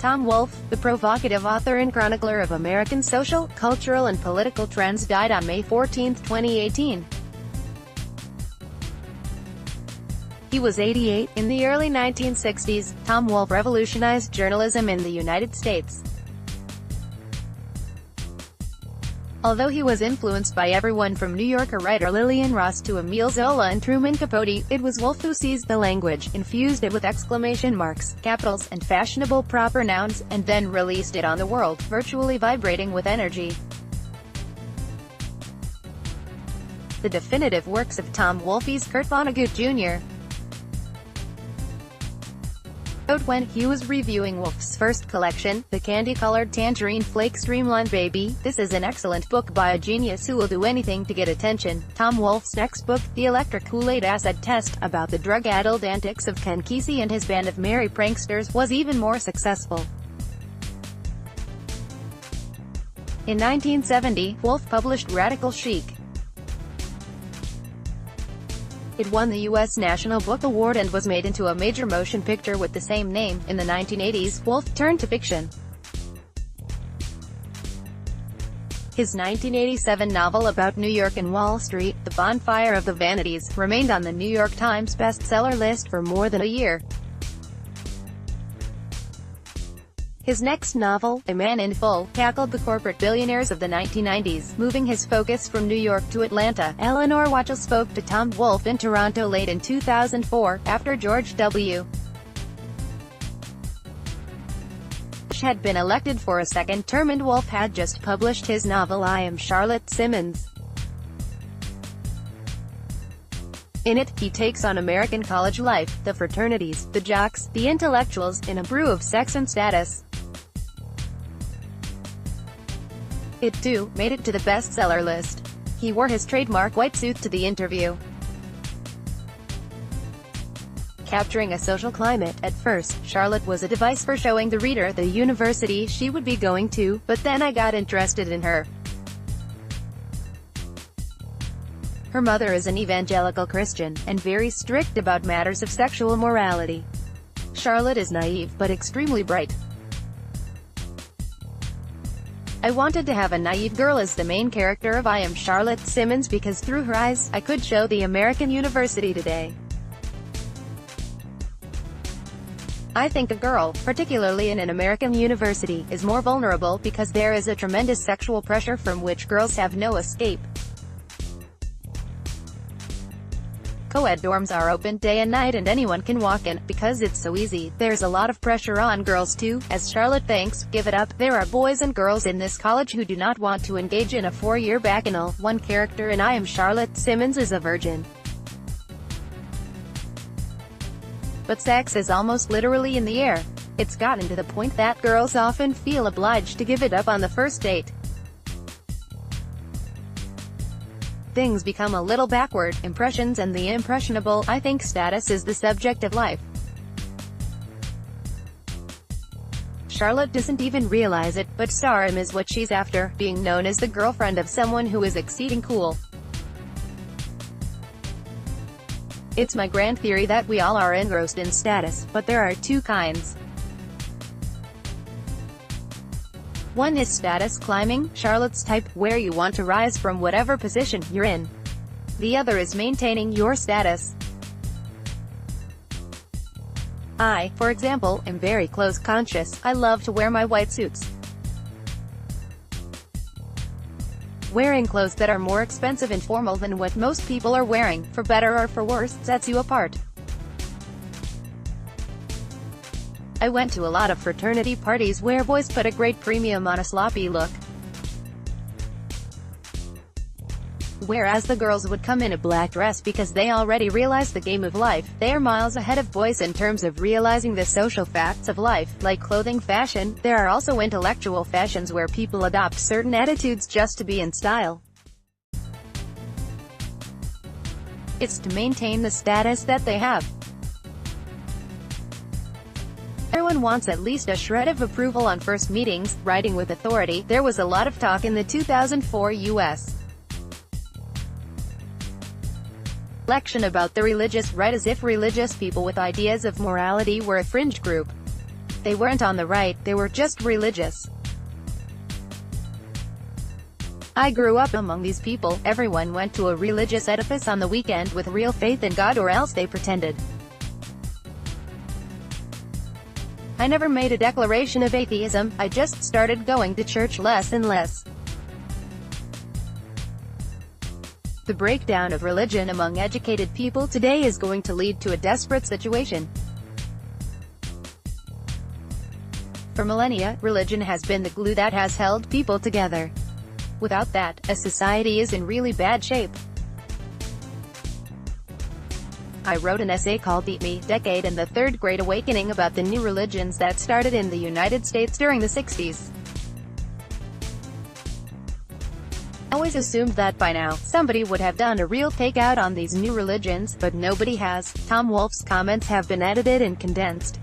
Tom Wolfe, the provocative author and chronicler of American social, cultural and political trends, died on May 14, 2018. He was 88. In the early 1960s, Tom Wolfe revolutionized journalism in the United States. Although he was influenced by everyone from New Yorker writer Lillian Ross to Émile Zola and Truman Capote, it was Wolfe who seized the language, infused it with exclamation marks, capitals, and fashionable proper nouns, and then released it on the world, virtually vibrating with energy. The definitive works of Tom Wolfe's Kurt Vonnegut Jr. When he was reviewing Wolfe's first collection, The Candy-Colored Tangerine Flake Streamlined Baby, "This is an excellent book by a genius who will do anything to get attention." Tom Wolfe's next book, The Electric Kool-Aid Acid Test, about the drug-addled antics of Ken Kesey and his band of merry pranksters, was even more successful. In 1970, Wolfe published Radical Chic. It won the U.S. National Book Award and was made into a major motion picture with the same name. In the 1980s, Wolfe turned to fiction. His 1987 novel about New York and Wall Street, The Bonfire of the Vanities, remained on the New York Times bestseller list for more than a year. His next novel, A Man in Full, tackled the corporate billionaires of the 1990s, moving his focus from New York to Atlanta. Eleanor Watchell spoke to Tom Wolfe in Toronto late in 2004, after George W. Bush had been elected for a second term and Wolfe had just published his novel I Am Charlotte Simmons. In it, he takes on American college life, the fraternities, the jocks, the intellectuals, in a brew of sex and status. It, too, made it to the bestseller list. He wore his trademark white suit to the interview, capturing a social climate. At first, Charlotte was a device for showing the reader the university she would be going to, but then I got interested in her. Her mother is an evangelical Christian, and very strict about matters of sexual morality. Charlotte is naive, but extremely bright. I wanted to have a naive girl as the main character of I Am Charlotte Simmons because through her eyes, I could show the American university today. I think a girl, particularly in an American university, is more vulnerable because there is a tremendous sexual pressure from which girls have no escape. Co-ed dorms are open day and night and anyone can walk in. Because it's so easy, there's a lot of pressure on girls too. As Charlotte thinks, give it up, there are boys and girls in this college who do not want to engage in a 4-year bacchanal. One character in I Am Charlotte Simmons is a virgin. But sex is almost literally in the air. It's gotten to the point that girls often feel obliged to give it up on the first date. Things become a little backward. Impressions and the impressionable. I think status is the subject of life. Charlotte doesn't even realize it, but stardom is what she's after, being known as the girlfriend of someone who is exceeding cool. It's my grand theory that we all are engrossed in status, but there are two kinds. One is status climbing, Charlotte's type, where you want to rise from whatever position you're in. The other is maintaining your status. I, for example, am very clothes conscious. I love to wear my white suits. Wearing clothes that are more expensive and formal than what most people are wearing, for better or for worse, sets you apart. I went to a lot of fraternity parties where boys put a great premium on a sloppy look, whereas the girls would come in a black dress because they already realized the game of life. They are miles ahead of boys in terms of realizing the social facts of life, like clothing fashion. There are also intellectual fashions where people adopt certain attitudes just to be in style. It's to maintain the status that they have. Everyone wants at least a shred of approval on first meetings. Writing with authority. There was a lot of talk in the 2004 U.S. election about the religious right as if religious people with ideas of morality were a fringe group. They weren't on the right, they were just religious. I grew up among these people. Everyone went to a religious edifice on the weekend with real faith in God, or else they pretended. I never made a declaration of atheism, I just started going to church less and less. The breakdown of religion among educated people today is going to lead to a desperate situation. For millennia, religion has been the glue that has held people together. Without that, a society is in really bad shape. I wrote an essay called The Me Decade and the Third Great Awakening about the new religions that started in the United States during the 60s. I always assumed that by now, somebody would have done a real takeout on these new religions, but nobody has. Tom Wolfe's comments have been edited and condensed.